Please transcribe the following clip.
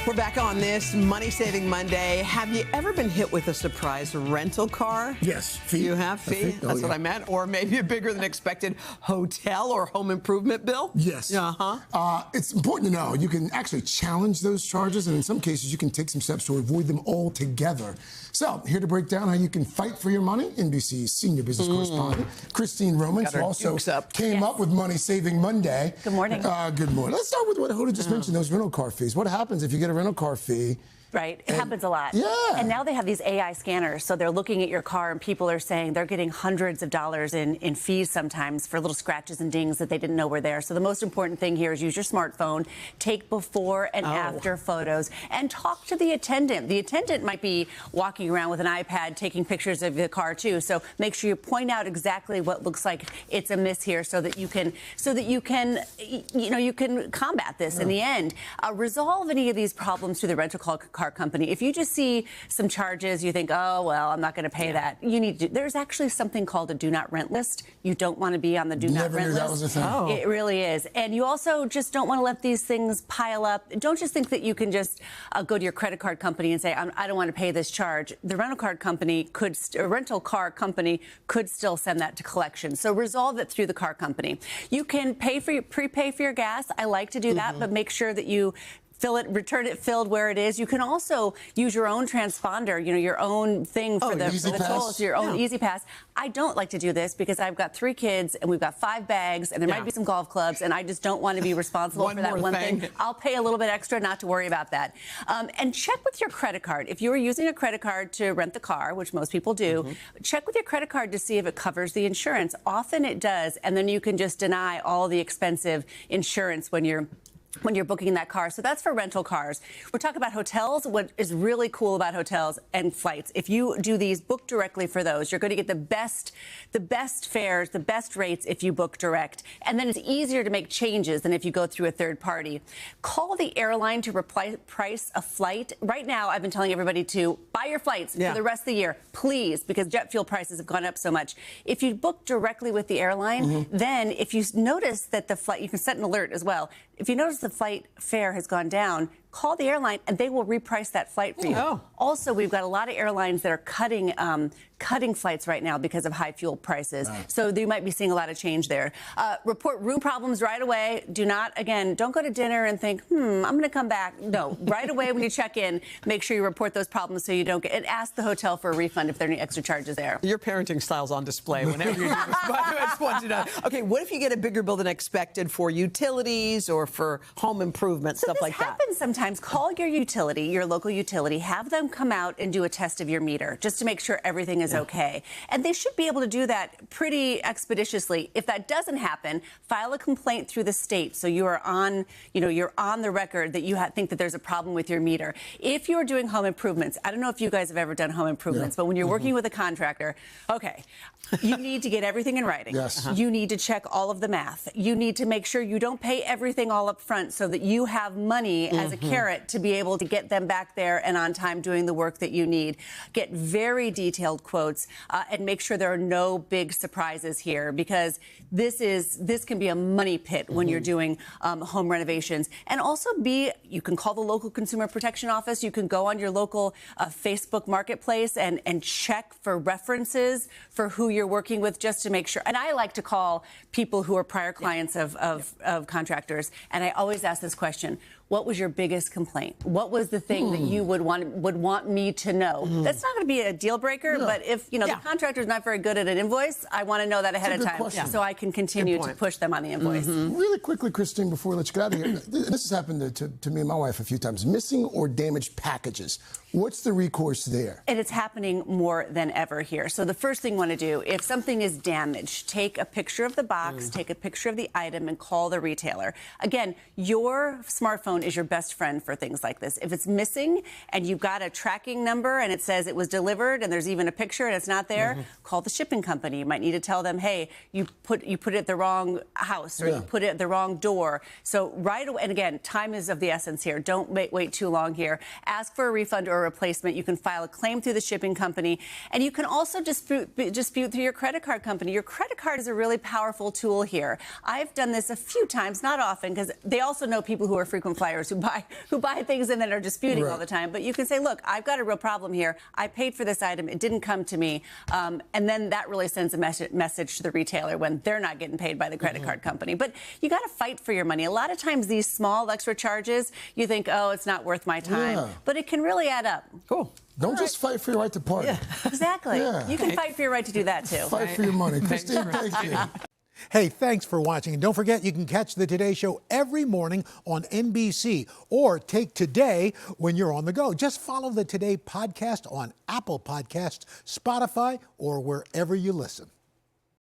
We're back on this Money Saving Monday. Have you ever been hit with a surprise rental car? Yes. Fee. You have? Fee? That's what I meant. Or maybe a bigger than expected hotel or home improvement bill? Yes. It's important to know you can actually challenge those charges, and in some cases you can take some steps to avoid them altogether. So, here to break down how you can fight for your money, NBC's senior business correspondent, Christine Roman, who also came up with Money Saving Monday. Good morning. Good morning. Let's start with what Hoda just mentioned, those rental car fees. What happens if you get a rental car fee? Right. It happens a lot. Yeah. And now they have these AI scanners. So they're looking at your car and people are saying they're getting hundreds of dollars in fees sometimes for little scratches and dings that they didn't know were there. So the most important thing here is use your smartphone, take before and after photos, and talk to the attendant. The attendant might be walking around with an iPad taking pictures of the car too. So make sure you point out exactly what looks like it's amiss here so that you can combat this in the end. Resolve any of these problems through the rental car company. If you just see some charges, you think, oh, well, I'm not going to pay that. You need to. There's actually something called a do not rent list. You don't want to be on the do not rent list. That was a thing. It really is. And you also just don't want to let these things pile up. Don't just think that you can just go to your credit card company and say, I don't want to pay this charge. The rental car company could still send that to collection. So resolve it through the car company. You can prepay for your gas. I like to do that, but make sure that you fill it, return it filled where it is. You can also use your own transponder, your own thing for the tolls, your own Easy Pass. I don't like to do this because I've got 3 kids and we've got 5 bags and there might be some golf clubs and I just don't want to be responsible for that one thing. I'll pay a little bit extra not to worry about that. And check with your credit card. If you are using a credit card to rent the car, which most people do, check with your credit card to see if it covers the insurance. Often it does, and then you can just deny all the expensive insurance when you're booking that car. So that's for rental cars. We're talking about hotels. What is really cool about hotels and flights, if you do these, book directly for those. You're going to get the best fares, the best rates if you book direct. And then it's easier to make changes than if you go through a third party. Call the airline to price a flight. Right now, I've been telling everybody to buy your flights for the rest of the year, please, because jet fuel prices have gone up so much. If you book directly with the airline, then if you notice that the flight, you can set an alert as well. If you notice the flight fare has gone down, call the airline and they will reprice that flight for you. Also, we've got a lot of airlines that are cutting flights right now because of high fuel prices. So you might be seeing a lot of change there. Report room problems right away. Don't go to dinner and think, I'm going to come back. No, right away when you check in, make sure you report those problems so you don't and ask the hotel for a refund if there are any extra charges there. Your parenting style's on display whenever you do this. I just want you to know. Okay, what if you get a bigger bill than expected for utilities or for home improvement, stuff like that? This happens sometimes. Call your utility, your local utility, have them come out and do a test of your meter just to make sure everything is okay. And they should be able to do that pretty expeditiously. If that doesn't happen, file a complaint through the state so you are on, you're on the record that you think that there's a problem with your meter. If you're doing home improvements, I don't know if you guys have ever done home improvements, but when you're working with a contractor, you need to get everything in writing. You need to check all of the math. You need to make sure you don't pay everything all up front so that you have money as a carrot to be able to get them back there and on time doing the work that you need. Get very detailed quotes and make sure there are no big surprises here because this can be a money pit when you're doing home renovations. And also you can call the local consumer protection office. You can go on your local Facebook marketplace and check for references for who you're working with just to make sure. And I like to call people who are prior clients of contractors. And I always ask this question. What was your biggest complaint? What was the thing that you would want me to know? That's not going to be a deal breaker, but if the contractor is not very good at an invoice, I want to know that ahead of time so I can continue to push them on the invoice. Really quickly, Christine, before we let you get out of here, this has happened to me and my wife a few times. Missing or damaged packages. What's the recourse there? And it's happening more than ever here. So the first thing you want to do, if something is damaged, take a picture of the box, take a picture of the item, and call the retailer. Again, your smartphone is your best friend for things like this. If it's missing and you've got a tracking number and it says it was delivered and there's even a picture and it's not there, call the shipping company. You might need to tell them, hey, you put it at the wrong house or you put it at the wrong door. So right away, and again, time is of the essence here. Don't wait too long here. Ask for a refund or a replacement. You can file a claim through the shipping company, and you can also dispute through your credit card company. Your credit card is a really powerful tool here. I've done this a few times, not often, because they also know people who are frequent flyers buyers who buy things and then are disputing all the time. But you can say, look, I've got a real problem here. I paid for this item. It didn't come to me. And then that really sends a message to the retailer when they're not getting paid by the credit card company. But you got to fight for your money. A lot of times these small extra charges, you think, oh, it's not worth my time. But it can really add up. Cool. Don't just fight for your right to party. Yeah. Exactly. You can fight for your right to do that, too. Fight for your money. Christine, thank you. Hey, thanks for watching. And don't forget, you can catch the Today Show every morning on NBC or take Today when you're on the go. Just follow the Today podcast on Apple Podcasts, Spotify, or wherever you listen.